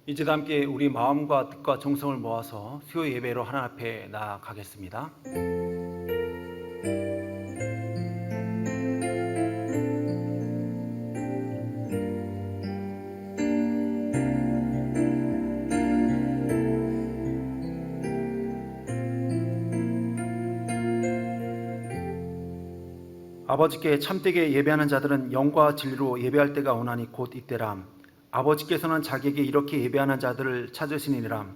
이제도 함께 우리 마음과 뜻과 정성을 모아서 수요 예배로 하나님 앞에 나아가겠습니다. 아버지께 참되게 예배하는 자들은 영과 진리로 예배할 때가 오나니 곧 이때람. 아버지께서는 자기에게 이렇게 예배하는 자들을 찾으시니라.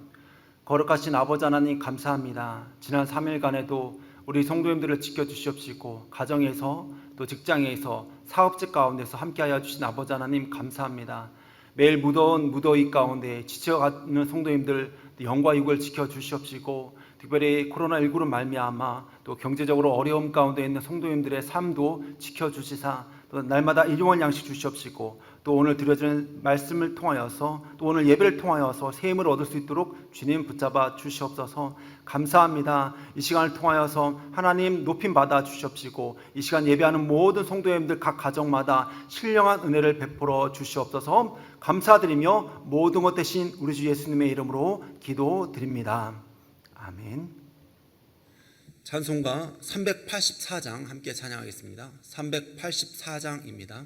거룩하신 아버지 하나님 감사합니다. 지난 3일간에도 우리 성도님들을 지켜주시옵시고 가정에서 또 직장에서 사업직 가운데서 함께하여 주신 아버지 하나님 감사합니다. 매일 무더운 무더위 가운데 지쳐가는 성도님들 영과 육을 지켜주시옵시고 특별히 코로나19로 말미암아 또 경제적으로 어려움 가운데 있는 성도님들의 삶도 지켜주시사 또 날마다 일용할 양식 주시옵시고 또 오늘 드려지는 말씀을 통하여서 또 오늘 예배를 통하여서 새 힘을 얻을 수 있도록 주님 붙잡아 주시옵소서. 감사합니다. 이 시간을 통하여서 하나님 높임 받아 주시옵시고 이 시간 예배하는 모든 성도님들 각 가정마다 신령한 은혜를 베풀어 주시옵소서. 감사드리며 모든 것 대신 우리 주 예수님의 이름으로 기도드립니다. 아멘. 찬송가 384장 함께 찬양하겠습니다. 384장입니다.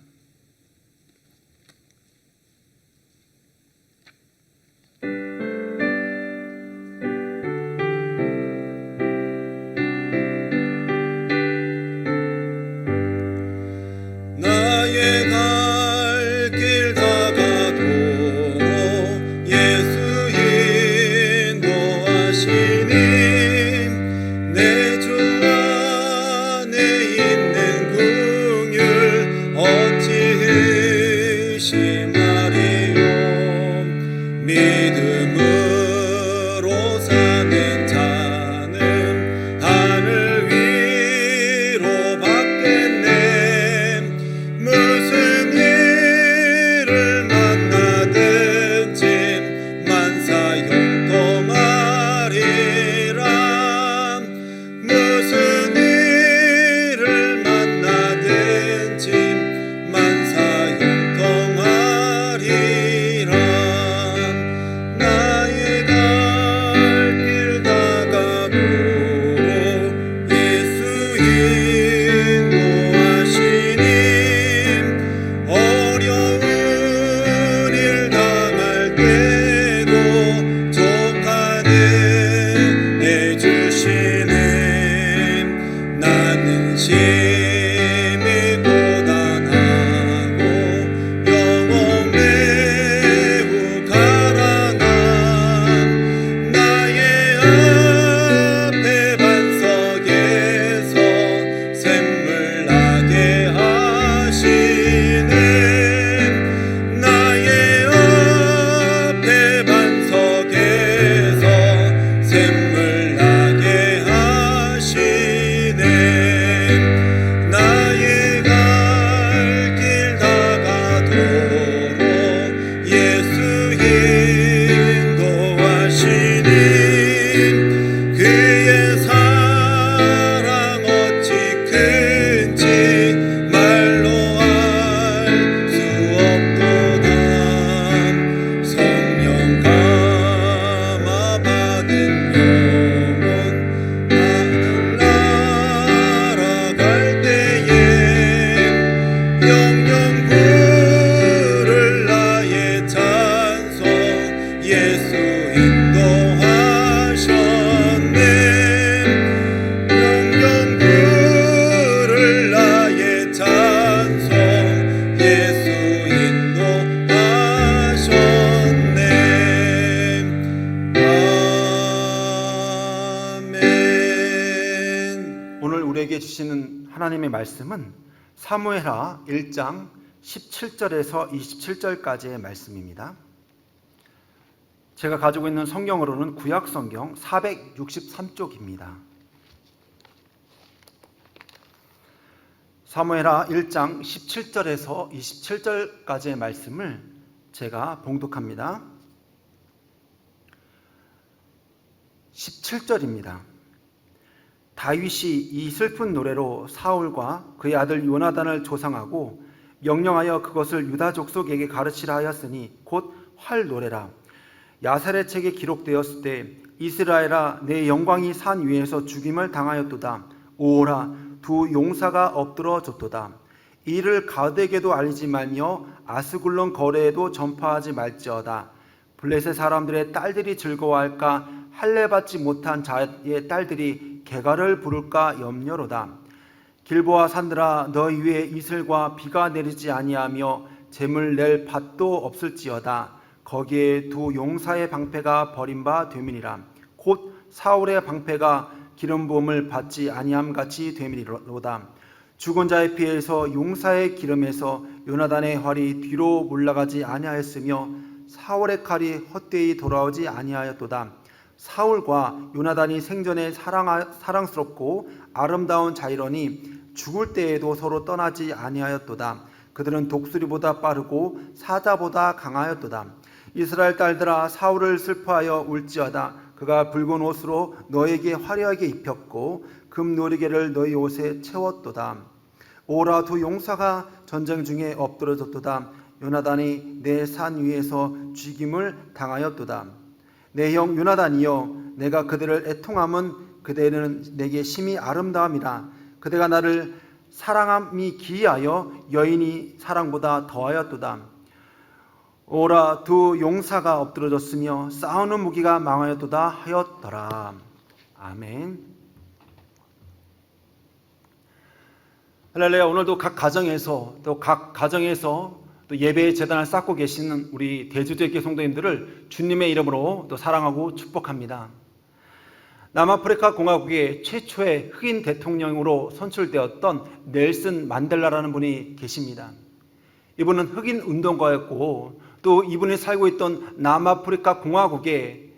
나의 갈 길 다가도록 예수 인도하시니 내 주 안에 있는 긍휼 어찌 의심하리요. 믿음으로 사는 자는 하늘 위로 받겠네. 무슨 일을 만나든지 만사 형통하리라. 무슨 일을 만나든지 만사 형통하리라. 나의 갈 길 다가도록 예수 인도하시니 어려운 일 당할 때도 족하네 해주시네. 나는 심히 고단하고 영혼 매우 가라남. 나의 앞에 반석에서 샘물 나게 하시네. 나의 앞에 반석에서 샘물 나게 하시네. 나의 갈 길 다가도록 예수 인도하시니 그의 사랑 어찌 큰지 말로 알 수 없도다. 성령 감화 받은 영혼 하늘 날아갈 때에 영영 부를 나의 찬송 예수 인도하셨네. 영영 부를 나의 찬송 예수 인도하셨네. 아멘. 오늘 우리에게 주시는 하나님의 말씀은 사무엘하 1장 17절에서 27절까지의 말씀입니다. 제가 가지고 있는 성경으로는 구약 성경 463쪽입니다. 사무엘하 1장 17절에서 27절까지의 말씀을 제가 봉독합니다. 17절입니다. 다윗이 이 슬픈 노래로 사울과 그의 아들 요나단을 조상하고 명령하여 그것을 유다 족속에게 가르치라 하였으니 곧 활 노래라. 야살의 책에 기록되었을 때 이스라엘아 내 영광이 산 위에서 죽임을 당하였도다. 오라 두 용사가 엎드러졌도다. 이를 가드에게도 알리지 말며 아스굴론 거래에도 전파하지 말지어다. 블레셋 사람들의 딸들이 즐거워할까 할례받지 못한 자의 딸들이 개가를 부를까 염려로다. 길보아 산들아 너희 위에 이슬과 비가 내리지 아니하며 재물 낼 밭도 없을지어다. 거기에 두 용사의 방패가 버림바 되미니라. 곧 사울의 방패가 기름 부음을 받지 아니함 같이 되미니로다. 죽은 자의 피에서 용사의 기름에서 요나단의 활이 뒤로 물러가지 아니하였으며 사울의 칼이 헛되이 돌아오지 아니하였도다. 사울과 요나단이 생전에 사랑스럽고 아름다운 자이러니 죽을 때에도 서로 떠나지 아니하였도다. 그들은 독수리보다 빠르고 사자보다 강하였도다. 이스라엘 딸들아 사울을 슬퍼하여 울지어다. 그가 붉은 옷으로 너에게 화려하게 입혔고 금노리개를 너희 옷에 채웠도다. 오라 두 용사가 전쟁 중에 엎드러졌도다. 요나단이 내 산 위에서 죽임을 당하였도다. 내 형 요나단이여 내가 그들을 애통함은 그대는 내게 심히 아름다움이라. 그대가 나를 사랑함이 기이하여 여인이 사랑보다 더하였도다. 오라 두 용사가 엎드러졌으며 싸우는 무기가 망하였도다 하였더라. 아멘. 할렐루야. 오늘도 각 가정에서 또 예배의 재단을 쌓고 계시는 우리 대주제교 성도님들을 주님의 이름으로 또 사랑하고 축복합니다. 남아프리카 공화국의 최초의 흑인 대통령으로 선출되었던 넬슨 만델라라는 분이 계십니다. 이분은 흑인 운동가였고 또 이분이 살고 있던 남아프리카 공화국의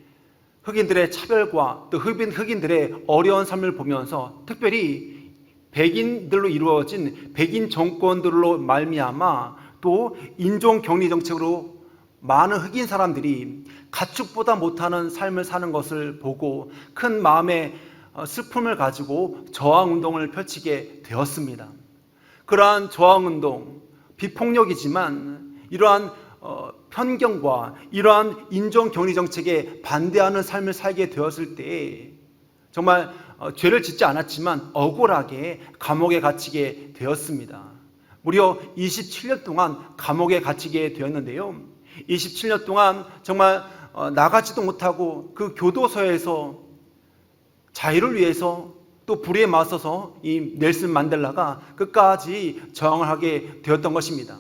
흑인들의 차별과 또 흑인들의 어려운 삶을 보면서 특별히 백인들로 이루어진 백인 정권들로 말미암아 또 인종 격리 정책으로 많은 흑인 사람들이 가축보다 못하는 삶을 사는 것을 보고 큰 마음의 슬픔을 가지고 저항운동을 펼치게 되었습니다. 그러한 저항운동, 비폭력이지만 이러한 편견과 이러한 인종 격리 정책에 반대하는 삶을 살게 되었을 때 정말 죄를 짓지 않았지만 억울하게 감옥에 갇히게 되었습니다. 무려 27년 동안 감옥에 갇히게 되었는데요. 27년 동안 정말 나가지도 못하고 그 교도소에서 자유를 위해서 또 불의에 맞서서 이 넬슨 만델라가 끝까지 저항을 하게 되었던 것입니다.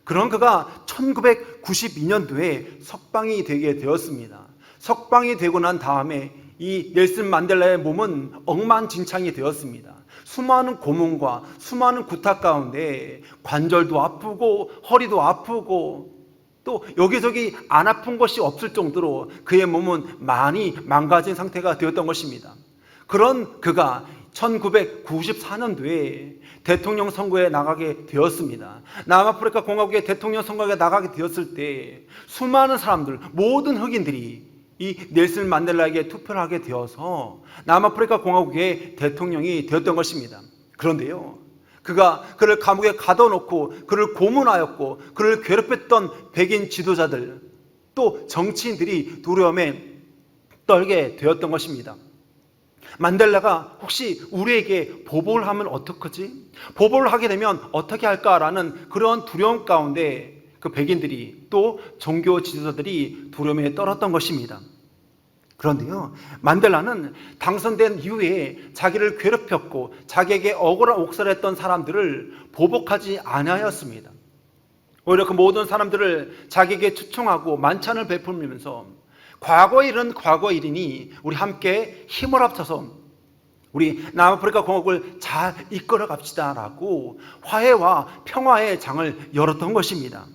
그런 그가 1992년도에 석방이 되게 되었습니다. 석방이 되고 난 다음에 이 넬슨 만델라의 몸은 억만진창이 되었습니다. 수많은 고문과 수많은 구타 가운데 관절도 아프고 허리도 아프고 또 여기저기 안 아픈 것이 없을 정도로 그의 몸은 많이 망가진 상태가 되었던 것입니다. 그런 그가 1994년도에 대통령 선거에 나가게 되었습니다. 남아프리카 공화국의 대통령 선거에 나가게 되었을 때 수많은 사람들, 모든 흑인들이 이 넬슨 만델라에게 투표를 하게 되어서 남아프리카 공화국의 대통령이 되었던 것입니다. 그런데요, 그가 그를 감옥에 가둬놓고 그를 고문하였고 그를 괴롭혔던 백인 지도자들 또 정치인들이 두려움에 떨게 되었던 것입니다. 만델라가 혹시 우리에게 보복을 하면 어떡하지? 보복을 하게 되면 어떻게 할까라는 그런 두려움 가운데 그 백인들이 또 종교 지도자들이 두려움에 떨었던 것입니다. 그런데요, 만델라는 당선된 이후에 자기를 괴롭혔고 자기에게 억울한 옥살을 했던 사람들을 보복하지 않았습니다. 오히려 그 모든 사람들을 자기에게 추청하고 만찬을 베풀면서 과거 일은 과거 일이니 우리 함께 힘을 합쳐서 우리 남아프리카 공화국을 잘 이끌어 갑시다라고 화해와 평화의 장을 열었던 것입니다.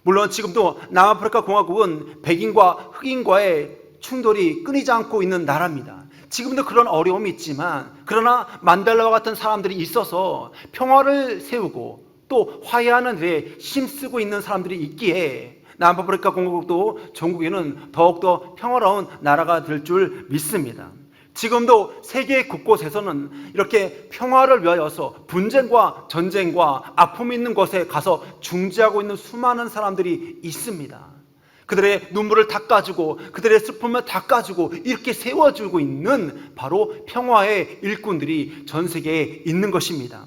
물론 지금도 남아프리카 공화국은 백인과 흑인과의 충돌이 끊이지 않고 있는 나라입니다. 지금도 그런 어려움이 있지만 그러나 만델라와 같은 사람들이 있어서 평화를 세우고 또 화해하는 데 힘쓰고 있는 사람들이 있기에 남아프리카 공화국도 전국에는 더욱더 평화로운 나라가 될 줄 믿습니다. 지금도 세계 곳곳에서는 이렇게 평화를 위하여서 분쟁과 전쟁과 아픔이 있는 곳에 가서 중재하고 있는 수많은 사람들이 있습니다. 그들의 눈물을 닦아주고 그들의 슬픔을 닦아주고 이렇게 세워주고 있는 바로 평화의 일꾼들이 전 세계에 있는 것입니다.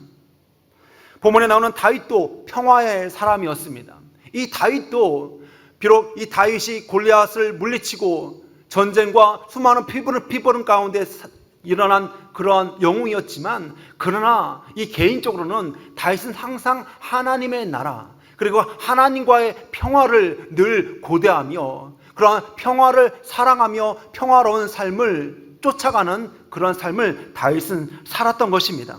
본문에 나오는 다윗도 평화의 사람이었습니다. 이 다윗도 비록 이 다윗이 골리앗을 물리치고 전쟁과 수많은 피부름 가운데 일어난 그러한 영웅이었지만, 그러나 이 개인적으로는 다윗은 항상 하나님의 나라 그리고 하나님과의 평화를 늘 고대하며 그러한 평화를 사랑하며 평화로운 삶을 쫓아가는 그런 삶을 다윗은 살았던 것입니다.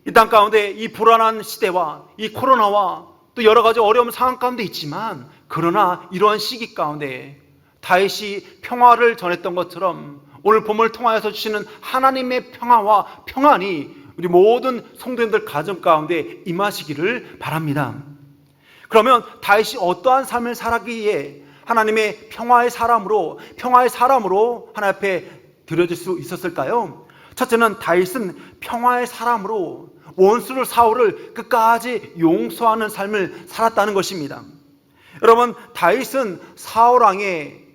이 땅 가운데 이 불안한 시대와 이 코로나와 또 여러 가지 어려운 상황 가운데 있지만, 그러나 이러한 시기 가운데 다윗이 평화를 전했던 것처럼 오늘 본문을 통하여서 주시는 하나님의 평화와 평안이 우리 모든 성도님들 가정 가운데 임하시기를 바랍니다. 그러면 다윗이 어떠한 삶을 살았기에 하나님의 평화의 사람으로 하나님 앞에 드려질 수 있었을까요? 첫째는 다윗은 평화의 사람으로 원수를 사울을 끝까지 용서하는 삶을 살았다는 것입니다. 여러분, 다윗은 사울 왕의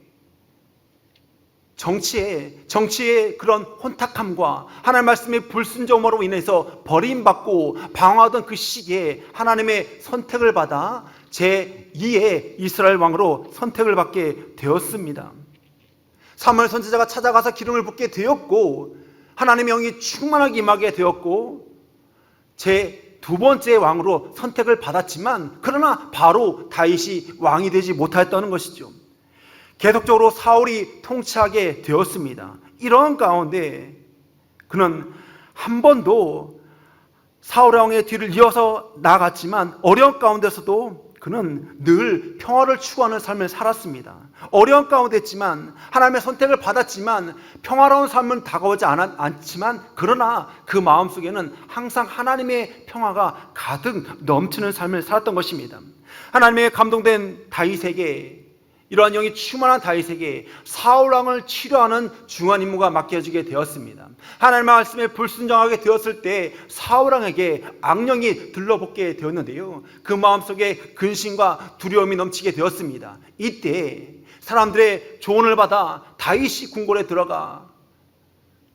정치의 그런 혼탁함과 하나님 말씀의 불순종으로 인해서 버림받고 방황하던 그 시기에 하나님의 선택을 받아 제2의 이스라엘 왕으로 선택을 받게 되었습니다. 사무엘 선지자가 찾아가서 기름을 붓게 되었고, 하나님의 영이 충만하게 임하게 되었고, 제 두 번째 왕으로 선택을 받았지만, 그러나 바로 다윗이 왕이 되지 못하였다는 것이죠. 계속적으로 사울이 통치하게 되었습니다. 이런 가운데 그는 한 번도 사울 왕의 뒤를 이어서 나아갔지만, 어려운 가운데서도 그는 늘 평화를 추구하는 삶을 살았습니다. 어려운 가운데 있지만, 하나님의 선택을 받았지만 평화로운 삶은 다가오지 않지만, 그러나 그 마음속에는 항상 하나님의 평화가 가득 넘치는 삶을 살았던 것입니다. 하나님의 감동된 다윗에게, 이러한 영이 충만한 다윗에게 사울 왕을 치료하는 중요한 임무가 맡겨지게 되었습니다. 하나님의 말씀에 불순종하게 되었을 때 사울 왕에게 악령이 들러붙게 되었는데요, 그 마음속에 근심과 두려움이 넘치게 되었습니다. 이때 사람들의 조언을 받아 다윗이 궁궐에 들어가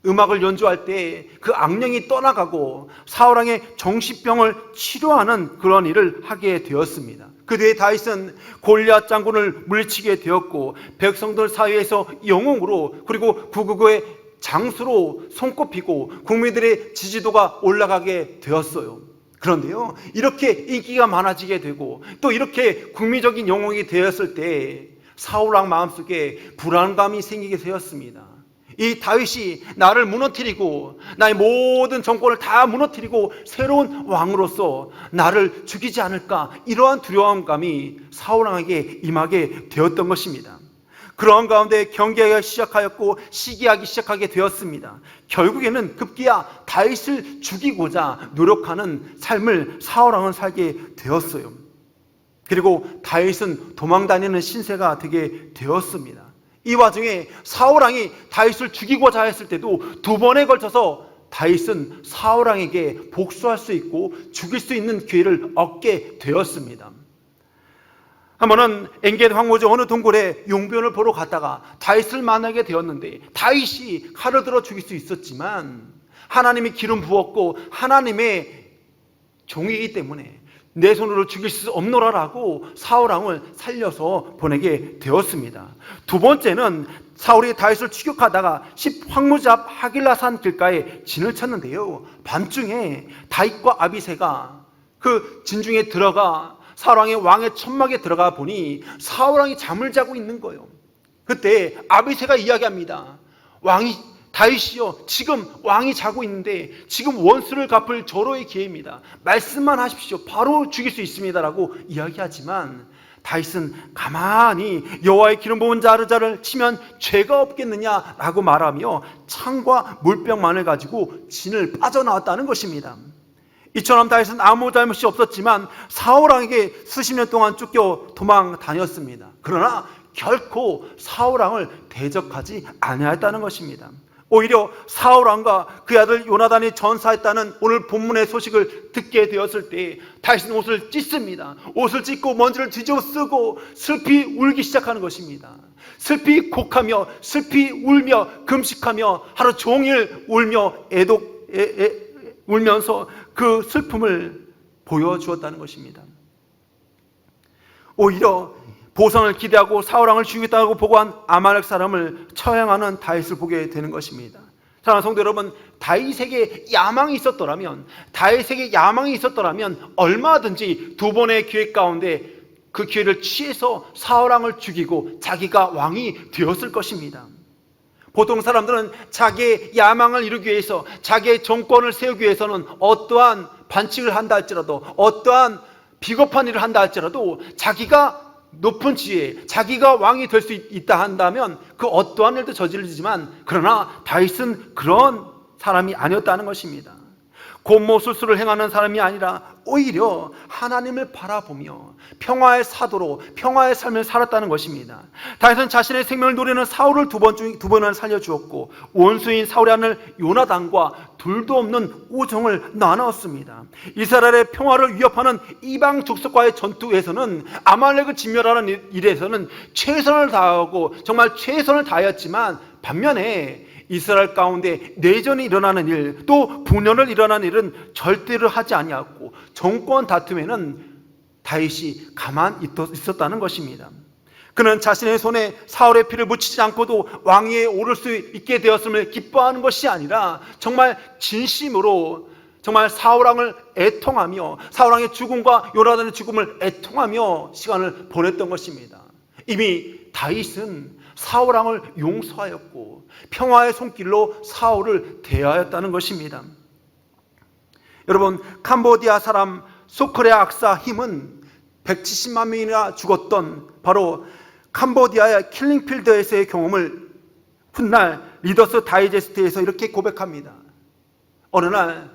음악을 연주할 때 그 악령이 떠나가고 사울 왕의 정신병을 치료하는 그런 일을 하게 되었습니다. 그 뒤에 다윗은 골리앗 장군을 물리치게 되었고, 백성들 사이에서 영웅으로, 그리고 구국의 장수로 손꼽히고 국민들의 지지도가 올라가게 되었어요. 그런데요, 이렇게 인기가 많아지게 되고 또 이렇게 국민적인 영웅이 되었을 때 사울 왕 마음속에 불안감이 생기게 되었습니다. 이 다윗이 나를 무너뜨리고 나의 모든 정권을 다 무너뜨리고 새로운 왕으로서 나를 죽이지 않을까, 이러한 두려움감이 사울 왕에게 임하게 되었던 것입니다. 그러한 가운데 경계하기 시작하였고 시기하기 시작하게 되었습니다. 결국에는 급기야 다윗을 죽이고자 노력하는 삶을 사울 왕은 살게 되었어요. 그리고 다윗은 도망다니는 신세가 되게 되었습니다. 이 와중에 사울 왕이 다윗을 죽이고자 했을 때도 두 번에 걸쳐서 다윗은 사울 왕에게 복수할 수 있고 죽일 수 있는 기회를 얻게 되었습니다. 한 번은 엔게디 황무지 어느 동굴에 용변을 보러 갔다가 다윗을 만나게 되었는데, 다윗이 칼을 들어 죽일 수 있었지만 하나님이 기름 부었고 하나님의 종이기 때문에 내 손으로 죽일 수 없노라라고 사울 왕을 살려서 보내게 되었습니다. 두 번째는 사울이 다윗을 추격하다가 황무지 앞 하길라산 길가에 진을 쳤는데요, 밤중에 다윗과 아비새가 그 진중에 들어가 사울 왕의 천막에 들어가 보니 사울 왕이 잠을 자고 있는 거예요. 그때 아비새가 이야기합니다. 다윗이요, 지금 왕이 자고 있는데 지금 원수를 갚을 절호의 기회입니다. 말씀만 하십시오. 바로 죽일 수 있습니다라고 이야기하지만 다윗은 가만히 여호와의 기름 부은 자를 치면 죄가 없겠느냐라고 말하며 창과 물병만을 가지고 진을 빠져나왔다는 것입니다. 이처럼 다윗은 아무 잘못이 없었지만 사울 왕에게 수십 년 동안 쫓겨 도망 다녔습니다. 그러나 결코 사울 왕을 대적하지 아니하였다는 것입니다. 오히려 사울왕과 그의 아들 요나단이 전사했다는 오늘 본문의 소식을 듣게 되었을 때 다윗은 옷을 찢습니다. 옷을 찢고 먼지를 뒤집어 쓰고 슬피 울기 시작하는 것입니다. 슬피 곡하며 슬피 울며 금식하며 하루 종일 울며 울면서 그 슬픔을 보여주었다는 것입니다. 오히려 보상을 기대하고 사울왕을 죽이겠다고 보고한 아말렉 사람을 처형하는 다윗을 보게 되는 것입니다. 사랑하는 성도 여러분, 다윗에게 야망이 있었더라면 얼마든지 두 번의 기회 가운데 그 기회를 취해서 사울왕을 죽이고 자기가 왕이 되었을 것입니다. 보통 사람들은 자기의 야망을 이루기 위해서, 자기의 정권을 세우기 위해서는 어떠한 반칙을 한다 할지라도, 어떠한 비겁한 일을 한다 할지라도 자기가 높은 지위에, 자기가 왕이 될 수 있다 한다면 그 어떠한 일도 저지르지만, 그러나 다윗은 그런 사람이 아니었다는 것입니다. 곤모술수를 행하는 사람이 아니라 오히려 하나님을 바라보며 평화의 사도로 평화의 삶을 살았다는 것입니다. 다윗은 자신의 생명을 노리는 사울을 두 번을 살려주었고, 원수인 사울의 아들 요나단과 둘도 없는 우정을 나누었습니다. 이스라엘의 평화를 위협하는 이방 족속과의 전투에서는, 아말렉을 진멸하는 일에서는 최선을 다하고 정말 최선을 다하였지만, 반면에 이스라엘 가운데 내전이 일어나는 일, 또 분열을 일어나는 일은 절대로 하지 아니하고 정권 다툼에는 다윗이 가만 있었다는 것입니다. 그는 자신의 손에 사울의 피를 묻히지 않고도 왕위에 오를 수 있게 되었음을 기뻐하는 것이 아니라 정말 진심으로 정말 사울왕을 애통하며 사울왕의 죽음과 요나단의 죽음을 애통하며 시간을 보냈던 것입니다. 이미 다윗은 사울왕을 용서하였고 평화의 손길로 사울을 대하였다는 것입니다. 여러분, 캄보디아 사람 소크레 악사 힘은 170만 명이나 죽었던 바로 캄보디아의 킬링필드에서의 경험을 훗날 리더스 다이제스트에서 이렇게 고백합니다. 어느 날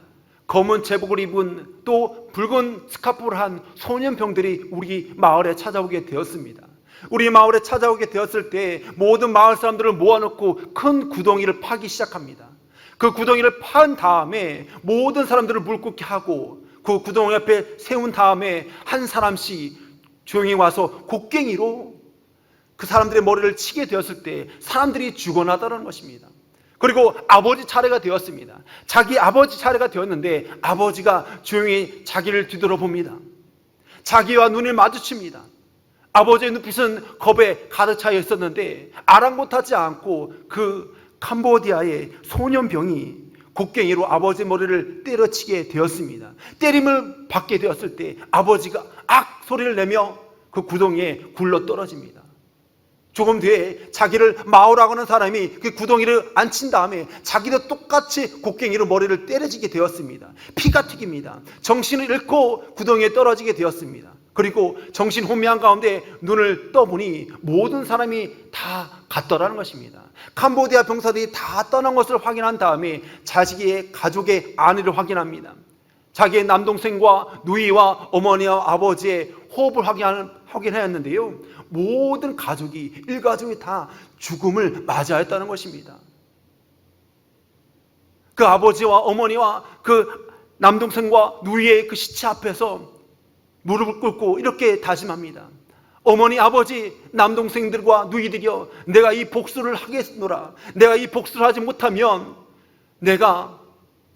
검은 제복을 입은 또 붉은 스카프를 한 소년병들이 우리 마을에 찾아오게 되었습니다. 우리 마을에 찾아오게 되었을 때 모든 마을 사람들을 모아놓고 큰 구덩이를 파기 시작합니다. 그 구덩이를 판 다음에 모든 사람들을 물 끓게 하고 그 구덩이 앞에 세운 다음에 한 사람씩 조용히 와서 곡괭이로 그 사람들의 머리를 치게 되었을 때 사람들이 죽어나더라는 것입니다. 그리고 아버지 차례가 되었습니다. 자기 아버지 차례가 되었는데 아버지가 조용히 자기를 뒤돌아봅니다. 자기와 눈을 마주칩니다. 아버지의 눈빛은 겁에 가득 차 있었는데 아랑곳하지 않고 그 캄보디아의 소년병이 곡괭이로 아버지 머리를 때려치게 되었습니다. 때림을 받게 되었을 때 아버지가 악 소리를 내며 그 구덩이에 굴러 떨어집니다. 조금 뒤에 자기를 마오라고 하는 사람이 그 구덩이를 앉힌 다음에 자기도 똑같이 곡괭이로 머리를 때려지게 되었습니다. 피가 튀깁니다. 정신을 잃고 구덩이에 떨어지게 되었습니다. 그리고 정신 혼미한 가운데 눈을 떠보니 모든 사람이 다 갔더라는 것입니다. 캄보디아 병사들이 다 떠난 것을 확인한 다음에 자식의 가족의 안위를 확인합니다. 자기의 남동생과 누이와 어머니와 아버지의 호흡을 확인하였는데요, 모든 가족이, 일가족이 다 죽음을 맞이하였다는 것입니다. 그 아버지와 어머니와 그 남동생과 누이의 그 시체 앞에서 무릎을 꿇고 이렇게 다짐합니다. 어머니, 아버지, 남동생들과 누이들이여, 내가 이 복수를 하겠노라. 내가 이 복수를 하지 못하면 내가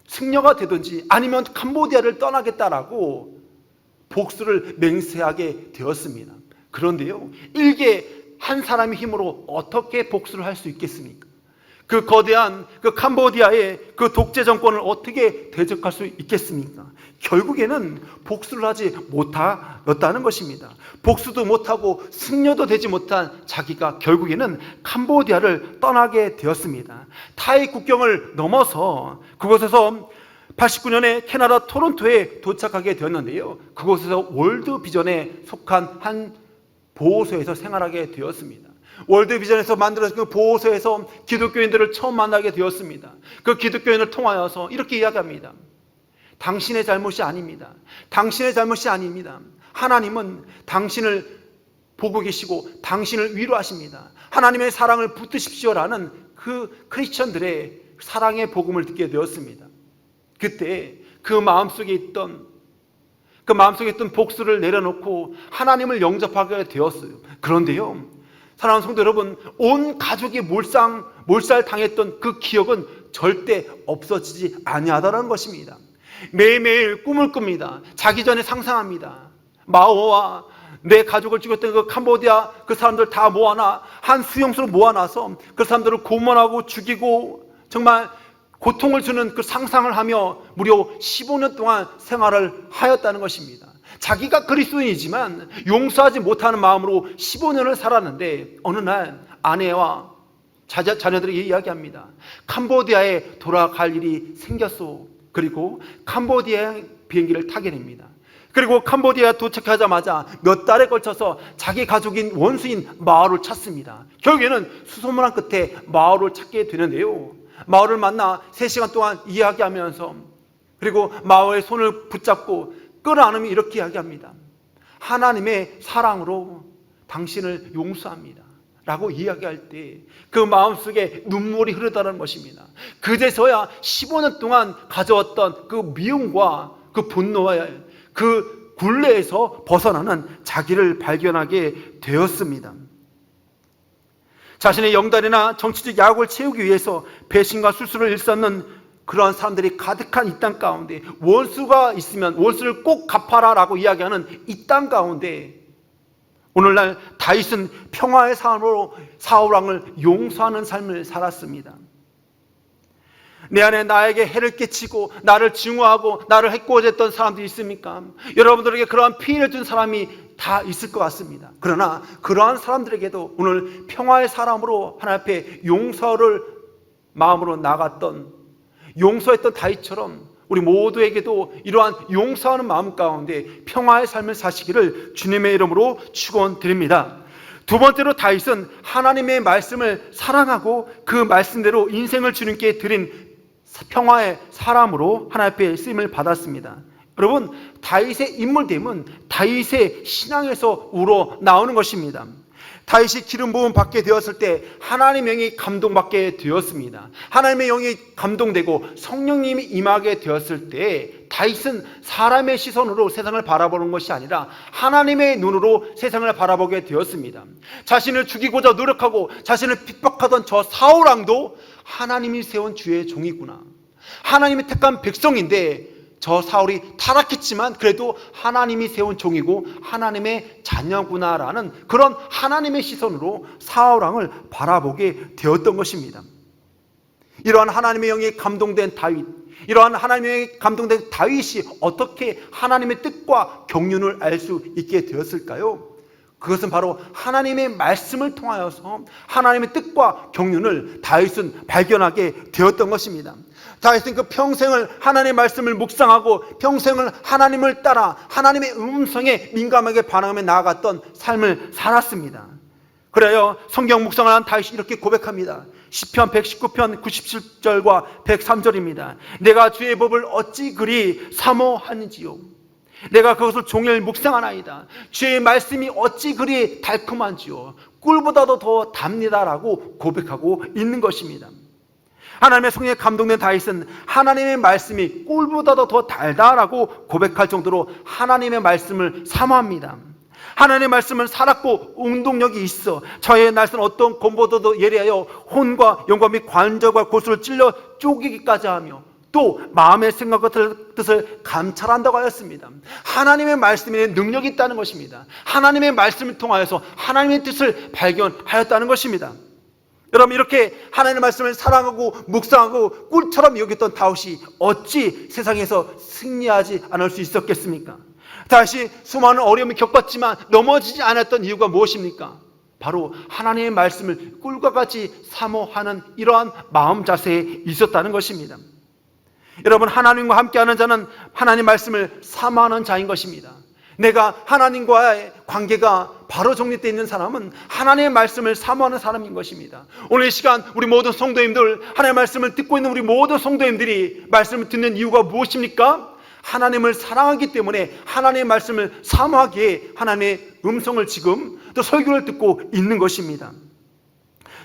승려가 되든지 아니면 캄보디아를 떠나겠다라고 복수를 맹세하게 되었습니다. 그런데요, 일개 한 사람의 힘으로 어떻게 복수를 할 수 있겠습니까? 그 거대한 그 캄보디아의 그 독재 정권을 어떻게 대적할 수 있겠습니까? 결국에는 복수를 하지 못하였다는 것입니다. 복수도 못하고 승려도 되지 못한 자기가 결국에는 캄보디아를 떠나게 되었습니다. 타이 국경을 넘어서 그곳에서 89년에 캐나다 토론토에 도착하게 되었는데요, 그곳에서 월드비전에 속한 한 보호소에서 생활하게 되었습니다. 월드비전에서 만들어진 그 보호소에서 기독교인들을 처음 만나게 되었습니다. 그 기독교인을 통하여서 이렇게 이야기합니다. 당신의 잘못이 아닙니다. 당신의 잘못이 아닙니다. 하나님은 당신을 보고 계시고 당신을 위로하십니다. 하나님의 사랑을 붙드십시오라는 그 크리스천들의 사랑의 복음을 듣게 되었습니다. 그때 그 마음속에 있던 복수를 내려놓고 하나님을 영접하게 되었어요. 그런데요, 사랑하는 성도 여러분, 온 가족이 몰살당했던 그 기억은 절대 없어지지 아니하다는 것입니다. 매일매일 꿈을 꿉니다. 자기 전에 상상합니다. 마오와 내 가족을 죽였던 그 캄보디아 그 사람들 다 모아놔 한 수용소로 모아놔서 그 사람들을 고문하고 죽이고 정말 고통을 주는 그 상상을 하며 무려 15년 동안 생활을 하였다는 것입니다. 자기가 그리스도인이지만 용서하지 못하는 마음으로 15년을 살았는데 어느 날 아내와 자녀들에게 이야기합니다. 캄보디아에 돌아갈 일이 생겼소. 그리고 캄보디아에 비행기를 타게 됩니다. 그리고 캄보디아에 도착하자마자 몇 달에 걸쳐서 자기 가족인 원수인 마오를 찾습니다. 결국에는 수소문한 끝에 마오를 찾게 되는데요, 마오를 만나 3시간 동안 이야기하면서 그리고 마오의 손을 붙잡고 끌어안으며 이렇게 이야기합니다. 하나님의 사랑으로 당신을 용서합니다 라고 이야기할 때 그 마음속에 눈물이 흐르다는 것입니다. 그제서야 15년 동안 가져왔던 그 미움과 그 분노와 그 굴레에서 벗어나는 자기를 발견하게 되었습니다. 자신의 영달이나 정치적 야욕을 채우기 위해서 배신과 술수를 일삼는 그러한 사람들이 가득한 이 땅 가운데 원수가 있으면 원수를 꼭 갚아라 라고 이야기하는 이 땅 가운데 오늘날 다윗은 평화의 삶으로 사울 왕을 용서하는 삶을 살았습니다. 내 안에 나에게 해를 끼치고 나를 증오하고 나를 해코지 했던 사람들이 있습니까? 여러분들에게 그러한 피해를 준 사람이 다 있을 것 같습니다. 그러나 그러한 사람들에게도 오늘 평화의 사람으로 하나님 앞에 용서를 마음으로 나갔던, 용서했던 다윗처럼 우리 모두에게도 이러한 용서하는 마음 가운데 평화의 삶을 사시기를 주님의 이름으로 축원드립니다. 두 번째로 다윗은 하나님의 말씀을 사랑하고 그 말씀대로 인생을 주님께 드린 평화의 사람으로 하나님 앞에 쓰임을 받았습니다. 여러분, 다윗의 인물됨은 다윗의 신앙에서 우러 나오는 것입니다. 다윗이 기름 부음 받게 되었을 때 하나님의 영이 감동받게 되었습니다. 하나님의 영이 감동되고 성령님이 임하게 되었을 때 다윗은 사람의 시선으로 세상을 바라보는 것이 아니라 하나님의 눈으로 세상을 바라보게 되었습니다. 자신을 죽이고자 노력하고 자신을 핍박하던 저 사울 왕도 하나님이 세운 주의 종이구나, 하나님이 택한 백성인데 저 사울이 타락했지만 그래도 하나님이 세운 종이고 하나님의 자녀구나라는 그런 하나님의 시선으로 사울 왕을 바라보게 되었던 것입니다. 이러한 하나님의 영이 감동된 다윗, 이러한 하나님의 감동된 다윗이 어떻게 하나님의 뜻과 경륜을 알 수 있게 되었을까요? 그것은 바로 하나님의 말씀을 통하여서 하나님의 뜻과 경륜을 다윗은 발견하게 되었던 것입니다. 다윗은 그 평생을 하나님의 말씀을 묵상하고 평생을 하나님을 따라 하나님의 음성에 민감하게 반응하며 나아갔던 삶을 살았습니다. 그래요, 성경 묵상을 한 다윗이 이렇게 고백합니다. 시편 119편 97절과 103절입니다. 내가 주의 법을 어찌 그리 사모하는지요, 내가 그것을 종일 묵상하나이다. 주의 말씀이 어찌 그리 달콤한지요, 꿀보다도 더 답니다라고 고백하고 있는 것입니다. 하나님의 성령에 감동된 다윗은 하나님의 말씀이 꿀보다도 더 달다라고 고백할 정도로 하나님의 말씀을 사모합니다. 하나님의 말씀을 살았고 운동력이 있어 저의 날선 어떤 곰보다도 예리하여 혼과 영과 및 관절과 골수를 찔러 쪼개기까지 하며 또 마음의 생각과 뜻을 감찰한다고 하였습니다. 하나님의 말씀에 능력이 있다는 것입니다. 하나님의 말씀을 통하여서 하나님의 뜻을 발견하였다는 것입니다. 여러분, 이렇게 하나님의 말씀을 사랑하고 묵상하고 꿀처럼 여겼던 다윗이 어찌 세상에서 승리하지 않을 수 있었겠습니까? 다윗이 수많은 어려움을 겪었지만 넘어지지 않았던 이유가 무엇입니까? 바로 하나님의 말씀을 꿀과 같이 사모하는 이러한 마음 자세에 있었다는 것입니다. 여러분, 하나님과 함께하는 자는 하나님의 말씀을 사모하는 자인 것입니다. 내가 하나님과의 관계가 바로 정립되어 있는 사람은 하나님의 말씀을 사모하는 사람인 것입니다. 오늘 이 시간 우리 모든 성도님들, 하나님의 말씀을 듣고 있는 우리 모든 성도님들이 말씀을 듣는 이유가 무엇입니까? 하나님을 사랑하기 때문에 하나님의 말씀을 사모하기에 하나님의 음성을 지금 또 설교를 듣고 있는 것입니다.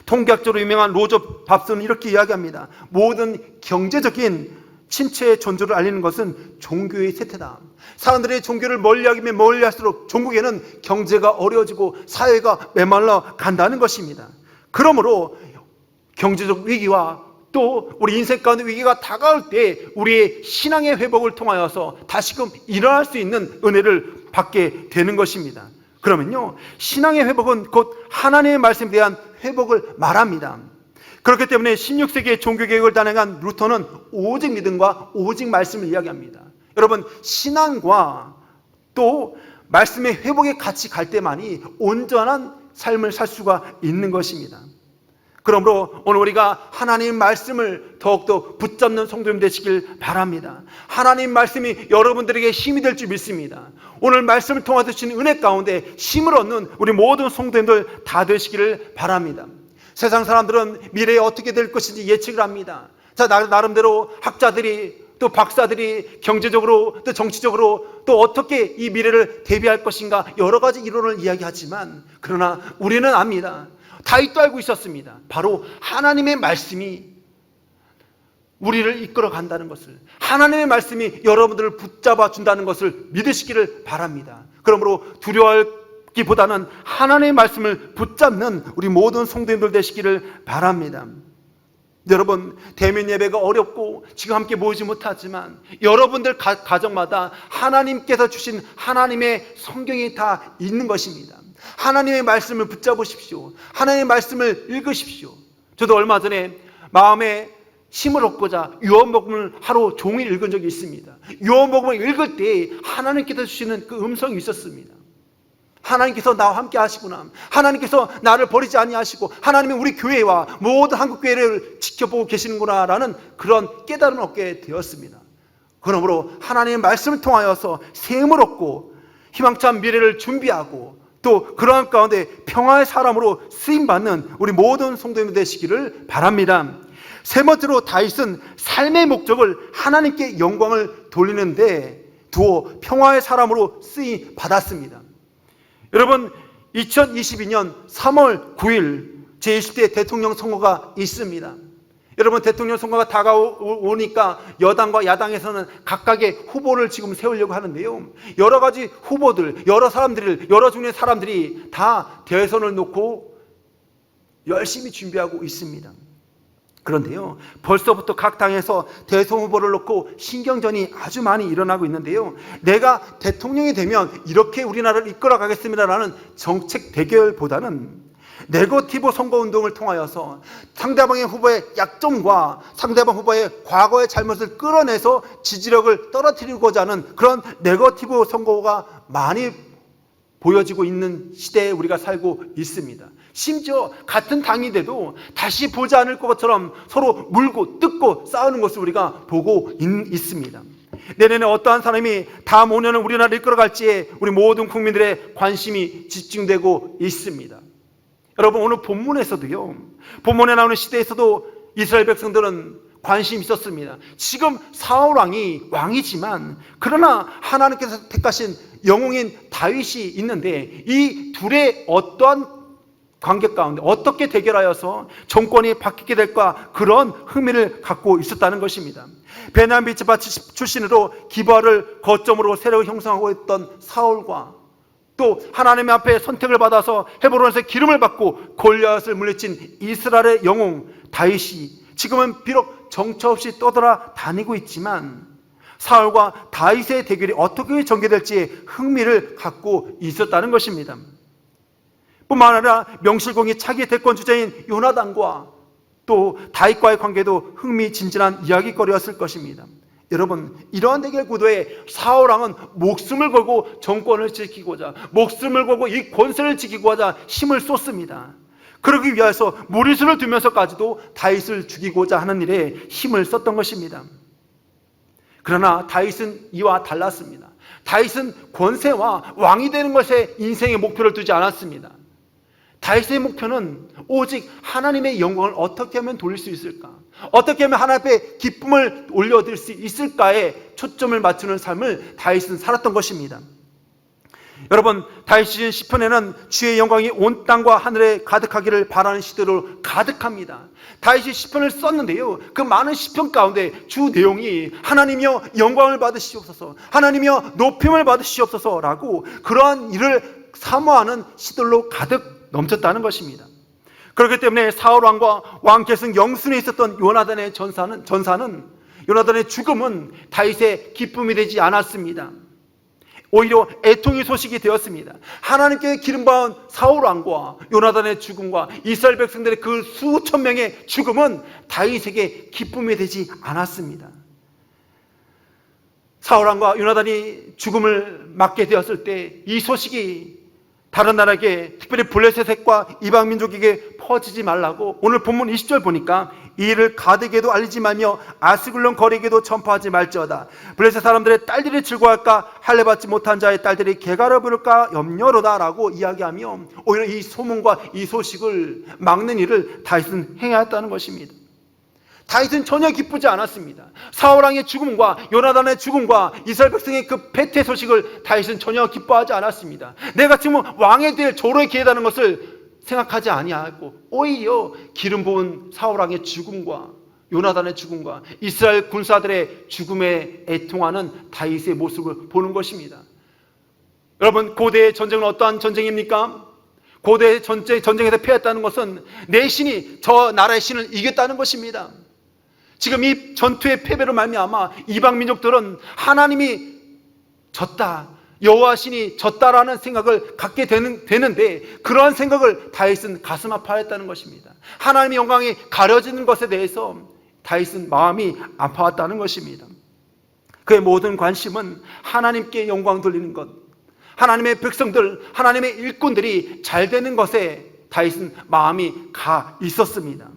통계학적으로 유명한 로저 밥스는 이렇게 이야기합니다. 모든 경제적인 침체의 존재를 알리는 것은 종교의 쇠퇴다. 사람들이 종교를 멀리하기면 멀리할수록 종국에는 경제가 어려워지고 사회가 메말라 간다는 것입니다. 그러므로 경제적 위기와 또 우리 인생 가운데 위기가 다가올 때 우리의 신앙의 회복을 통하여서 다시금 일어날 수 있는 은혜를 받게 되는 것입니다. 그러면요, 신앙의 회복은 곧 하나님의 말씀에 대한 회복을 말합니다. 그렇기 때문에 16세기의 종교개혁을 단행한 루터는 오직 믿음과 오직 말씀을 이야기합니다. 여러분, 신앙과 또 말씀의 회복에 같이 갈 때만이 온전한 삶을 살 수가 있는 것입니다. 그러므로 오늘 우리가 하나님 말씀을 더욱더 붙잡는 성도님 되시길 바랍니다. 하나님 말씀이 여러분들에게 힘이 될 줄 믿습니다. 오늘 말씀을 통해 주신 은혜 가운데 힘을 얻는 우리 모든 성도님들 다 되시기를 바랍니다. 세상 사람들은 미래에 어떻게 될 것인지 예측을 합니다. 자, 나름대로 학자들이 또 박사들이 경제적으로 또 정치적으로 또 어떻게 이 미래를 대비할 것인가 여러 가지 이론을 이야기하지만, 그러나 우리는 압니다. 다윗도 알고 있었습니다. 바로 하나님의 말씀이 우리를 이끌어 간다는 것을, 하나님의 말씀이 여러분들을 붙잡아 준다는 것을 믿으시기를 바랍니다. 그러므로 두려워하기보다는 하나님의 말씀을 붙잡는 우리 모든 성도님들 되시기를 바랍니다. 여러분, 대면 예배가 어렵고 지금 함께 모이지 못하지만 여러분들 가정마다 하나님께서 주신 하나님의 성경이 다 있는 것입니다. 하나님의 말씀을 붙잡으십시오. 하나님의 말씀을 읽으십시오. 저도 얼마 전에 마음에 힘을 얻고자 요한복음을 하루 종일 읽은 적이 있습니다. 요한복음을 읽을 때 하나님께서 주시는 그 음성이 있었습니다. 하나님께서 나와 함께 하시구나. 하나님께서 나를 버리지 아니하시고 하나님이 우리 교회와 모든 한국 교회를 지켜보고 계시는구나 라는 그런 깨달음을 얻게 되었습니다. 그러므로 하나님의 말씀을 통하여서 새 힘을 얻고 희망찬 미래를 준비하고 또 그러한 가운데 평화의 사람으로 쓰임받는 우리 모든 성도님 되시기를 바랍니다. 세 번째로 다윗은 삶의 목적을 하나님께 영광을 돌리는 데 두어 평화의 사람으로 쓰임 받았습니다. 여러분, 2022년 3월 9일 제20대 대통령 선거가 있습니다. 여러분, 대통령 선거가 다가오니까 여당과 야당에서는 각각의 후보를 지금 세우려고 하는데요, 여러 가지 후보들, 여러 종류의 사람들이 다 대선을 놓고 열심히 준비하고 있습니다. 그런데요, 벌써부터 각 당에서 대선 후보를 놓고 신경전이 아주 많이 일어나고 있는데요, 내가 대통령이 되면 이렇게 우리나라를 이끌어 가겠습니다라는 정책 대결보다는 네거티브 선거운동을 통하여서 상대방의 후보의 약점과 상대방 후보의 과거의 잘못을 끌어내서 지지력을 떨어뜨리고자 하는 그런 네거티브 선거가 많이 보여지고 있는 시대에 우리가 살고 있습니다. 심지어 같은 당이 돼도 다시 보지 않을 것처럼 서로 물고 뜯고 싸우는 것을 우리가 보고 있습니다. 내년에 어떠한 사람이 다음 5년을 우리나라를 이끌어갈지에 우리 모든 국민들의 관심이 집중되고 있습니다. 여러분, 오늘 본문에서도요, 본문에 나오는 시대에서도 이스라엘 백성들은 관심이 있었습니다. 지금 사울 왕이 왕이지만 그러나 하나님께서 택하신 영웅인 다윗이 있는데 이 둘의 어떠한 관계 가운데 어떻게 대결하여서 정권이 바뀌게 될까, 그런 흥미를 갖고 있었다는 것입니다. 베냐민 비츠바 출신으로 기브아를 거점으로 세력을 형성하고 있던 사울과 또 하나님 앞에 선택을 받아서 헤브론에서 기름을 받고 골리앗을 물리친 이스라엘의 영웅 다윗이 지금은 비록 정처 없이 떠돌아 다니고 있지만 사울과 다윗의 대결이 어떻게 전개될지에 흥미를 갖고 있었다는 것입니다. 뿐만 아니라 명실공히 차기 대권 주자인 요나단과 또 다윗과의 관계도 흥미진진한 이야기거리였을 것입니다. 여러분, 이러한 대결 구도에 사울 왕은 목숨을 걸고 정권을 지키고자, 목숨을 걸고 이 권세를 지키고자 힘을 쏟습니다. 그러기 위해서 무리수를 두면서까지도 다윗을 죽이고자 하는 일에 힘을 썼던 것입니다. 그러나 다윗은 이와 달랐습니다. 다윗은 권세와 왕이 되는 것에 인생의 목표를 두지 않았습니다. 다윗의 목표는 오직 하나님의 영광을 어떻게 하면 돌릴 수 있을까, 어떻게 하면 하나님 앞에 기쁨을 올려드릴 수 있을까에 초점을 맞추는 삶을 다윗은 살았던 것입니다. 여러분, 다윗이 시편에는 주의 영광이 온 땅과 하늘에 가득하기를 바라는 시대로 가득합니다. 다윗이 시편을 썼는데요, 그 많은 시편 가운데 주 내용이 하나님이여 영광을 받으시옵소서, 하나님이여 높임을 받으시옵소서라고 그러한 일을 사모하는 시들로 가득 넘쳤다는 것입니다. 그렇기 때문에 사울 왕과 왕 계승 영순에 있었던 요나단의 전사는 요나단의 죽음은 다윗의 기쁨이 되지 않았습니다. 오히려 애통의 소식이 되었습니다. 하나님께 기름받은 사울 왕과 요나단의 죽음과 이스라엘 백성들의 그 수천 명의 죽음은 다윗에게 기쁨이 되지 않았습니다. 사울 왕과 요나단이 죽음을 맞게 되었을 때 이 소식이 다른 나라에게, 특별히 블레셋과 이방 민족에게 퍼지지 말라고 오늘 본문 20절 보니까 이 일을 가드에게도 알리지 말며 아스글론 거리에게도 전파하지 말지어다. 블레셋 사람들의 딸들이 즐거워할까, 할례받지 못한 자의 딸들이 개가를 부를까 염려로다 라고 이야기하며 오히려 이 소문과 이 소식을 막는 일을 다윗은 행하였다는 것입니다. 다윗은 전혀 기쁘지 않았습니다. 사울 왕의 죽음과 요나단의 죽음과 이스라엘 백성의 그 패퇴 소식을 다윗은 전혀 기뻐하지 않았습니다. 내가 지금 왕에 대해 조로에 기회다는 것을 생각하지 아니하고 오히려 기름 부은 사울 왕의 죽음과 요나단의 죽음과 이스라엘 군사들의 죽음에 애통하는 다윗의 모습을 보는 것입니다. 여러분, 고대의 전쟁은 어떠한 전쟁입니까? 고대의 전쟁에서 패했다는 것은 내 신이 저 나라의 신을 이겼다는 것입니다. 지금 이 전투의 패배로 말미암아 이방 민족들은 하나님이 졌다, 여호와 신이 졌다라는 생각을 갖게 되는데 그러한 생각을 다윗은 가슴 아파했다는 것입니다. 하나님의 영광이 가려지는 것에 대해서 다윗은 마음이 아파왔다는 것입니다. 그의 모든 관심은 하나님께 영광 돌리는 것, 하나님의 백성들, 하나님의 일꾼들이 잘 되는 것에 다윗은 마음이 가 있었습니다.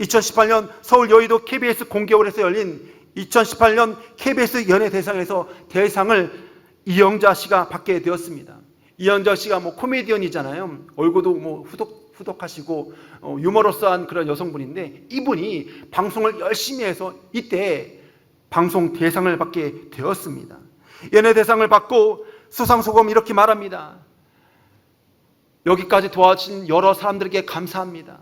2018년 서울 여의도 KBS 공개홀에서 열린 2018년 KBS 연예대상에서 대상을 이영자 씨가 받게 되었습니다. 이영자 씨가 코미디언이잖아요. 얼굴도 후덕하시고 유머러스한 그런 여성분인데 이분이 방송을 열심히 해서 이때 방송 대상을 받게 되었습니다. 연예대상을 받고 수상소감 이렇게 말합니다. 여기까지 도와준 여러 사람들에게 감사합니다.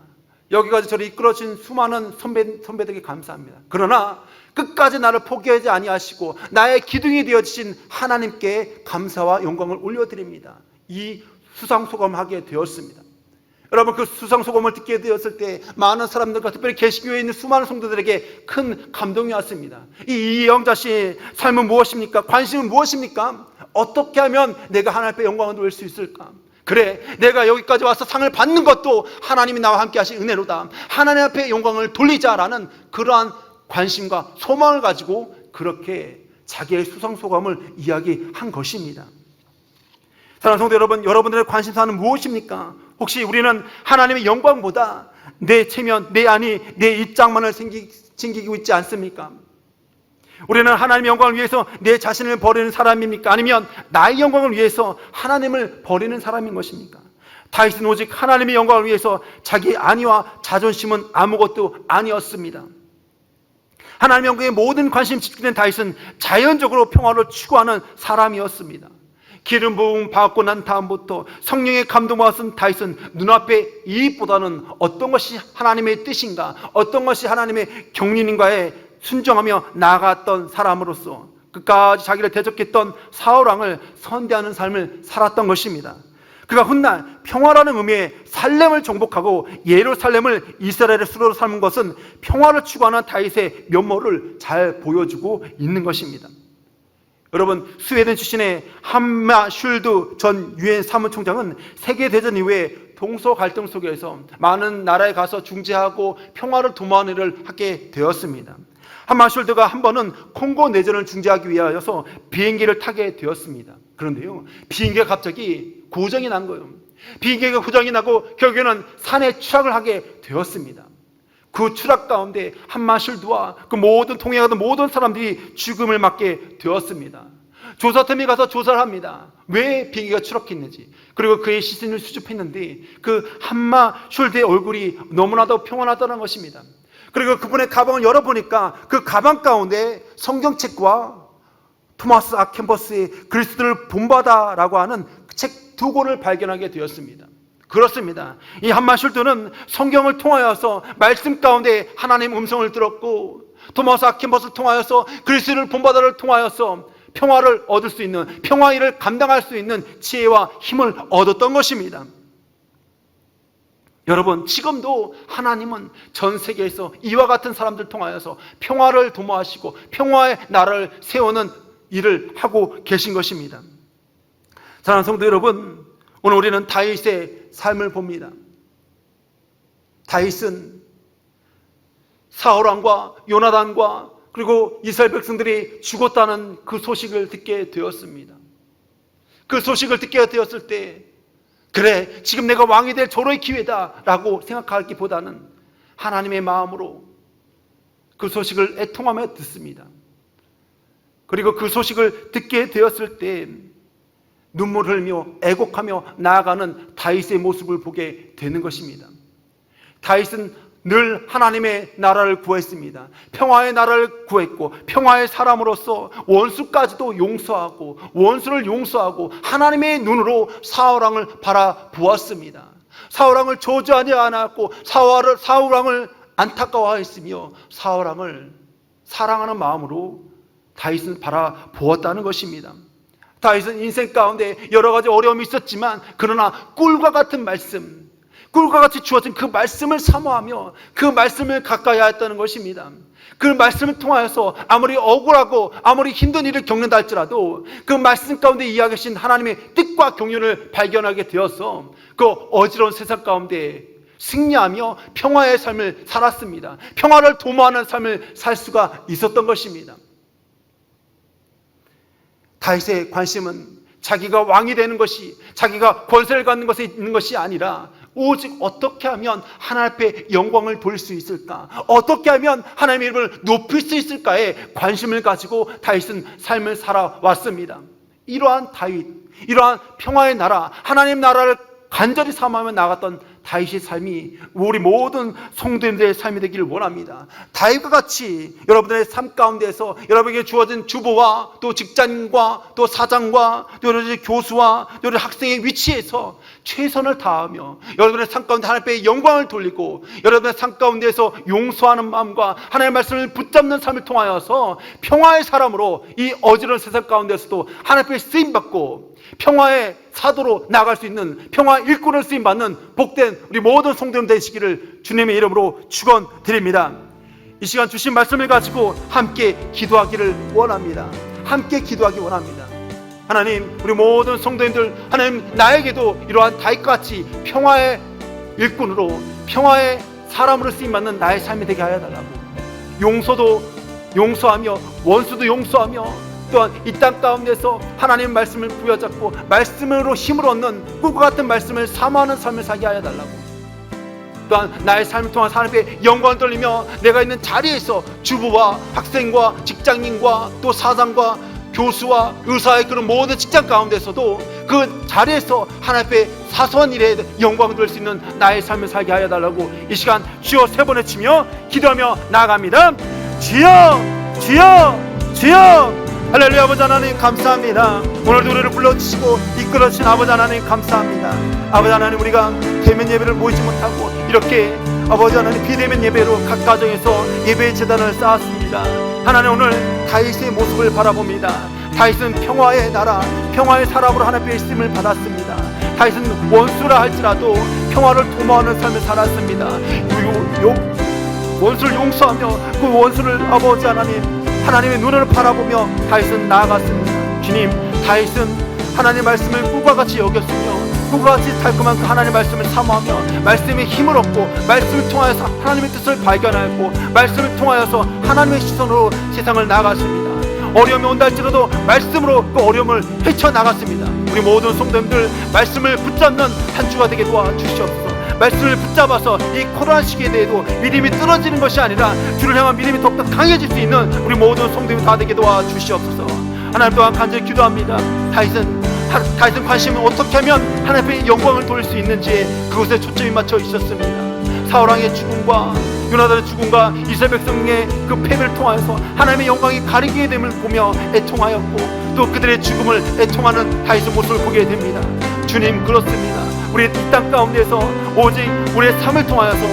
여기까지 저를 이끌어준 수많은 선배들에게 감사합니다. 그러나 끝까지 나를 포기하지 아니하시고 나의 기둥이 되어주신 하나님께 감사와 영광을 올려드립니다. 이 수상소감하게 되었습니다. 여러분, 그 수상소감을 듣게 되었을 때 많은 사람들과 특별히 개신교에 있는 수많은 성도들에게 큰 감동이 왔습니다. 이 이영자 씨의 삶은 무엇입니까? 관심은 무엇입니까? 어떻게 하면 내가 하나님 앞에 영광을 돌릴 수 있을까? 그래, 내가 여기까지 와서 상을 받는 것도 하나님이 나와 함께 하신 은혜로다. 하나님 앞에 영광을 돌리자라는 그러한 관심과 소망을 가지고 그렇게 자기의 수상소감을 이야기한 것입니다. 사랑하는 성도 여러분, 여러분들의 관심사는 무엇입니까? 혹시 우리는 하나님의 영광보다 내 체면, 내 안위, 내 입장만을 챙기고 있지 않습니까? 우리는 하나님의 영광을 위해서 내 자신을 버리는 사람입니까? 아니면 나의 영광을 위해서 하나님을 버리는 사람인 것입니까? 다윗은 오직 하나님의 영광을 위해서 자기 안위와 자존심은 아무것도 아니었습니다. 하나님의 영광에 모든 관심이 집중된 다윗은 자연적으로 평화를 추구하는 사람이었습니다. 기름 부음 받고 난 다음부터 성령의 감동을 받은 다윗은 눈앞의 이익보다는 어떤 것이 하나님의 뜻인가, 어떤 것이 하나님의 경륜인가에 순종하며 나아갔던 사람으로서 끝까지 자기를 대적했던 사울 왕을 선대하는 삶을 살았던 것입니다. 그가 훗날 평화라는 의미의 살렘을 정복하고 예루살렘을 이스라엘의 수로로 삼은 것은 평화를 추구하는 다윗의 면모를 잘 보여주고 있는 것입니다. 여러분, 스웨덴 출신의 함마슐드 전 유엔 사무총장은 세계대전 이후에 동서 갈등 속에서 많은 나라에 가서 중재하고 평화를 도모하는 일을 하게 되었습니다. 함마슐드가 한 번은 콩고 내전을 중재하기 위하여서 비행기를 타게 되었습니다. 그런데요, 비행기가 갑자기 고장이 난 거예요. 비행기가 고장이 나고 결국에는 산에 추락을 하게 되었습니다. 그 추락 가운데 함마슐드와 그 모든 통행하던 모든 사람들이 죽음을 맞게 되었습니다. 조사팀이 가서 조사를 합니다. 왜 비행기가 추락했는지, 그리고 그의 시신을 수집했는데 그 함마슐드의 얼굴이 너무나도 평안하다는 것입니다. 그리고 그분의 가방을 열어보니까 그 가방 가운데 성경책과 토마스 아켄버스의 그리스도를 본받아라고 하는 책 두 권을 발견하게 되었습니다. 그렇습니다. 이 한마슐트는 성경을 통하여서 말씀 가운데 하나님 음성을 들었고, 토마스 아킨버스를 통하여서 그리스도를 본받아를 통하여서 평화를 얻을 수 있는, 평화 일을 감당할 수 있는 지혜와 힘을 얻었던 것입니다. 여러분, 지금도 하나님은 전 세계에서 이와 같은 사람들 통하여서 평화를 도모하시고 평화의 나라를 세우는 일을 하고 계신 것입니다. 사랑하는 성도 여러분, 오늘 우리는 다윗의 삶을 봅니다. 다윗은 사울왕과 요나단과 그리고 이스라엘 백성들이 죽었다는 그 소식을 듣게 되었습니다. 그 소식을 듣게 되었을 때, 그래, 지금 내가 왕이 될 절호의 기회다 라고 생각하기보다는 하나님의 마음으로 그 소식을 애통하며 듣습니다. 그리고 그 소식을 듣게 되었을 때 눈물을 흘리며 애곡하며 나아가는 다윗의 모습을 보게 되는 것입니다. 다윗은 늘 하나님의 나라를 구했습니다. 평화의 나라를 구했고, 평화의 사람으로서 원수까지도 용서하고, 원수를 용서하고 하나님의 눈으로 사울왕을 바라보았습니다. 사울왕을 저주하지 않았고 사울왕을 안타까워했으며 사울왕을 사랑하는 마음으로 다윗은 바라보았다는 것입니다. 다윗은 인생 가운데 여러 가지 어려움이 있었지만, 그러나 꿀과 같은 말씀, 꿀과 같이 주어진 그 말씀을 사모하며 그 말씀을 가까이 하였다는 것입니다. 그 말씀을 통하여서 아무리 억울하고 아무리 힘든 일을 겪는다 할지라도 그 말씀 가운데 이야기하신 하나님의 뜻과 경륜을 발견하게 되어서 그 어지러운 세상 가운데 승리하며 평화의 삶을 살았습니다. 평화를 도모하는 삶을 살 수가 있었던 것입니다. 다윗의 관심은 자기가 왕이 되는 것이, 자기가 권세를 갖는 것에 있는 것이 아니라 오직 어떻게 하면 하나님 앞에 영광을 돌릴 수 있을까, 어떻게 하면 하나님의 이름을 높일 수 있을까에 관심을 가지고 다윗은 삶을 살아왔습니다. 이러한 다윗, 이러한 평화의 나라, 하나님 나라를 간절히 사모하며 나갔던 다윗의 삶이 우리 모든 성도님들의 삶이 되기를 원합니다. 다윗과 같이 여러분들의 삶 가운데서 여러분에게 주어진 주부와 또 직장인과 또 사장과 또 여러 교수와 여러 학생의 위치에서 최선을 다하며 여러분의 삶 가운데 하나님 앞에 영광을 돌리고, 여러분의 삶 가운데서 용서하는 마음과 하나님의 말씀을 붙잡는 삶을 통하여서 평화의 사람으로 이 어지러운 세상 가운데서도 하나님 앞에 쓰임받고 평화의 사도로 나아갈 수 있는, 평화 일꾼을 쓰임받는 복된 우리 모든 성도님 되시기를 주님의 이름으로 축원드립니다. 이 시간 주신 말씀을 가지고 함께 기도하기를 원합니다. 함께 기도하기 원합니다. 하나님, 우리 모든 성도님들, 하나님 나에게도 이러한 다윗같이 평화의 일꾼으로, 평화의 사람으로 쓰임받는 나의 삶이 되게 하여 달라고, 용서도 용서하며 원수도 용서하며 또한 이 땅 가운데서 하나님의 말씀을 부여잡고 말씀으로 힘을 얻는 꿈과 같은 말씀을 사모하는 삶을 살게 하여 달라고, 또한 나의 삶을 통한 하나님께 영광을 돌리며 내가 있는 자리에서 주부와 학생과 직장인과 또 사장과 교수와 의사의 그런 모든 직장 가운데서도 그 자리에서 하나님 앞에 사소한 일에 영광을 돌릴 수 있는 나의 삶을 살게 하여 달라고 이 시간 주여 3번 외치며 기도하며 나아갑니다. 주여, 주여, 주여. 할렐루야. 아버지 하나님 감사합니다. 오늘도 우리를 불러주시고 이끌어주신 아버지 하나님 감사합니다. 아버지 하나님, 우리가 대면 예배를 모이지 못하고 이렇게 아버지 하나님 비대면 예배로 각 가정에서 예배의 제단을 쌓았습니다. 하나님, 오늘 다윗의 모습을 바라봅니다. 다윗은 평화의 나라, 평화의 사람으로 하나님의 있음을 받았습니다. 다윗은 원수라 할지라도 평화를 도모하는 삶을 살았습니다. 원수를 용서하며 그 원수를 아버지 하나님의 눈을 바라보며 다윗은 나아갔습니다. 주님, 다윗은 하나님의 말씀을 꿈과 같이 여겼으며 꿈과 같이 달콤한 그 하나님의 말씀을 사모하며 말씀의 힘을 얻고 말씀을 통하여서 하나님의 뜻을 발견하였고 말씀을 통하여서 하나님의 시선으로 세상을 나아갔습니다. 어려움이 온다 할지라도 말씀으로 그 어려움을 헤쳐나갔습니다. 우리 모든 성도님들 말씀을 붙잡는 한 주가 되게 도와주시옵소서. 말씀을 붙잡아서 이 코로나 시기에 대해도 믿음이 떨어지는 것이 아니라 주를 향한 믿음이 더욱더 강해질 수 있는 우리 모든 성도님 다 되게 도와주시옵소서. 하나님 또한 간절히 기도합니다. 다윗은 관심은 어떻게 하면 하나님의 영광을 돌릴 수 있는지 그것에 초점이 맞춰 있었습니다. 사울왕의 죽음과 요나단의 죽음과 이스라엘 백성의 그 패배를 통하여서 하나님의 영광이 가리게 됨을 보며 애통하였고 또 그들의 죽음을 애통하는 다윗의 모습을 보게 됩니다. 주님, 그렇습니다. 우리 이 땅 가운데서 오직 우리의 삶을 통하여서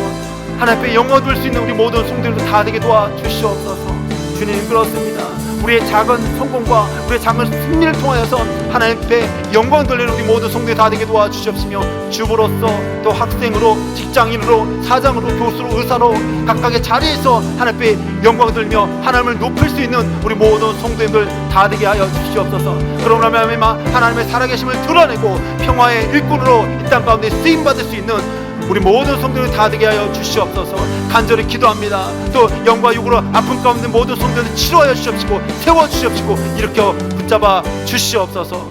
하나님께 영광 돌릴 수 있는 우리 모든 성도들도 다 되게 도와주시옵소서. 주님, 그렇습니다. 우리의 작은 성공과 우리의 작은 승리를 통하여서 하나님께 영광 돌리는 우리 모든 성도들 다 되게 도와주시옵시며, 주부로서 또 학생으로, 직장인으로, 사장으로, 교수로, 의사로 각각의 자리에서 하나님께 영광 돌리며 하나님을 높일 수 있는 우리 모든 성도님들 다 되게 하여 주시옵소서. 그러나 하나님의 살아계심을 드러내고 평화의 일꾼으로 이 땅 가운데 쓰임받을 수 있는 우리 모든 성도들 다 되게 하여 주시옵소서. 간절히 기도합니다. 또 영과 육으로 아픔 가운데 모든 성도들 치료하여 주시옵시고 세워주시옵시고 일으켜 붙잡아 주시옵소서.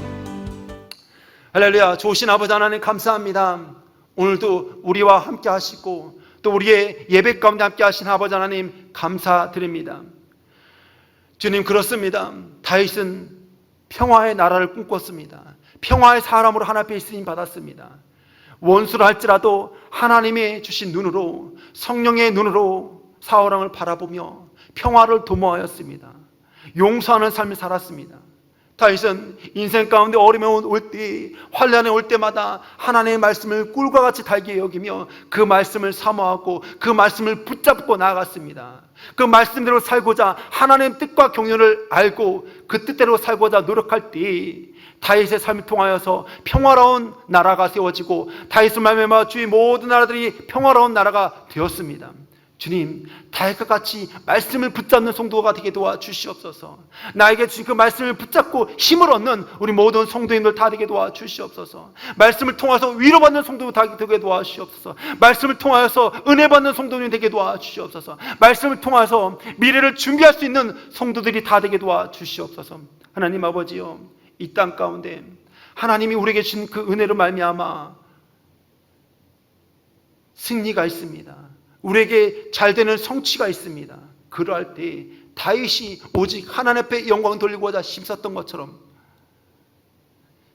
할렐루야. 좋으신 아버지 하나님, 감사합니다. 오늘도 우리와 함께 하시고 또 우리의 예배 가운데 함께 하신 아버지 하나님, 감사드립니다. 주님, 그렇습니다. 다윗은 평화의 나라를 꿈꿨습니다. 평화의 사람으로 하나님 앞에 쓰임 받았습니다. 원수를 할지라도 하나님의 주신 눈으로, 성령의 눈으로 사울왕을 바라보며 평화를 도모하였습니다. 용서하는 삶을 살았습니다. 다윗은 인생 가운데 어려움이 올 때, 환난이 올 때마다 하나님의 말씀을 꿀과 같이 달게 여기며 그 말씀을 사모하고 그 말씀을 붙잡고 나아갔습니다. 그 말씀대로 살고자, 하나님의 뜻과 경륜을 알고 그 뜻대로 살고자 노력할 때 다윗의 삶을 통하여서 평화로운 나라가 세워지고 다윗을 말미암아 주의 모든 나라들이 평화로운 나라가 되었습니다. 주님, 다윗과 같이 말씀을 붙잡는 성도가 되게 도와주시옵소서. 나에게 주신 그 말씀을 붙잡고 힘을 얻는 우리 모든 성도님들 다 되게 도와주시옵소서. 말씀을 통해서 위로받는 성도 다 되게 도와주시옵소서. 말씀을 통하여서 은혜 받는 성도님 되게 도와주시옵소서. 말씀을 통해서 미래를 준비할 수 있는 성도들이 다 되게 도와주시옵소서. 하나님 아버지요, 이 땅 가운데 하나님이 우리에게 주신 그 은혜로 말미암아 승리가 있습니다. 우리에게 잘되는 성취가 있습니다. 그러할 때 다윗이 오직 하나님 앞에 영광을 돌리고자 힘썼던 것처럼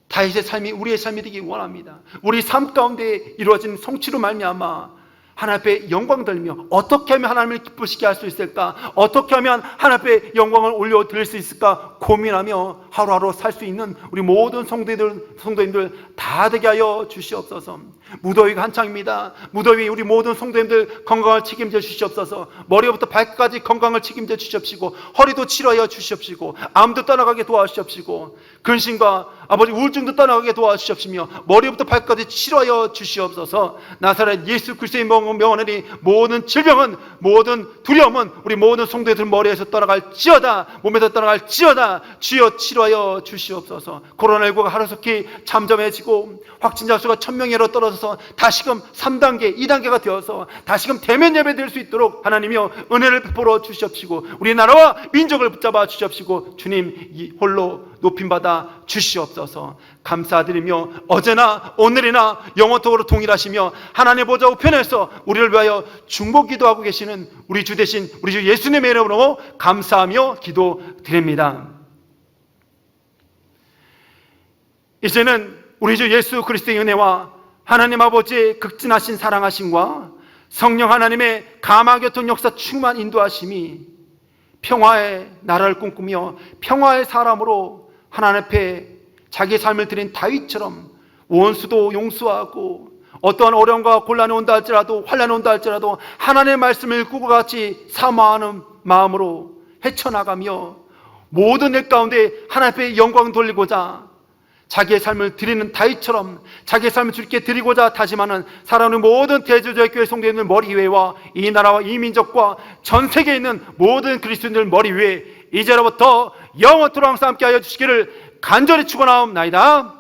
다윗의 삶이 우리의 삶이 되기 원합니다. 우리 삶 가운데 이루어진 성취로 말미암아 하나님 앞에 영광 돌리며 어떻게 하면 하나님을 기쁘시게 할 수 있을까, 어떻게 하면 하나님 앞에 영광을 올려드릴 수 있을까 고민하며 하루하루 살 수 있는 우리 모든 성도님들 다 되게 하여 주시옵소서. 무더위가 한창입니다. 무더위 우리 모든 성도님들 건강을 책임져 주시옵소서. 머리부터 발끝까지 건강을 책임져 주시옵시고 허리도 치료하여 주시옵시고 암도 떠나가게 도와주시옵시고 근심과 아버지 우울증도 떠나가게 도와주시옵시며 머리부터 발끝까지 치료하여 주시옵소서. 나사렛 예수 그리스도의 명언이 모든 질병은, 모든 두려움은 우리 모든 성도들 머리에서 떠나갈지어다, 몸에서 떠나갈지어다. 주여 치료하여 주시옵소서. 코로나19가 하루속히 잠잠해지고 확진자 수가 1000명으로 떨어져서 다시금 3단계, 2단계가 되어서 다시금 대면 예배 될 수 있도록 하나님이여 은혜를 베풀어 주시옵시고 우리나라와 민족을 붙잡아 주시옵시고 주님 홀로 높임받아 주시옵소서. 감사드리며 어제나 오늘이나 영원토록 동일하시며 하나님의 보좌 우편에서 우리를 위하여 중보 기도하고 계시는 우리 주 되신 우리 주 예수님의 이름으로 감사하며 기도드립니다. 이제는 우리 주 예수 그리스도의 은혜와 하나님 아버지의 극진하신 사랑하심과 성령 하나님의 감화교통 역사 충만 인도하심이 평화의 나라를 꿈꾸며 평화의 사람으로 하나님 앞에 자기 삶을 드린 다윗처럼 원수도 용서하고 어떠한 어려움과 곤란이 온다 할지라도 환난이 온다 할지라도 하나님의 말씀을 꿀과 같이 사모하는 마음으로 헤쳐나가며 모든 일 가운데 하나님 앞에 영광 돌리고자 자기의 삶을 드리는 다윗처럼 자기의 삶을 주께 드리고자 다짐하는 사랑하는 모든 대저교회 성도님들 머리 위에와 이 나라와 이 민족과 전 세계에 있는 모든 그리스도인들 머리 위에 이제로부터 영원토록 항상 함께 하여 주시기를 간절히 축원하옵나이다.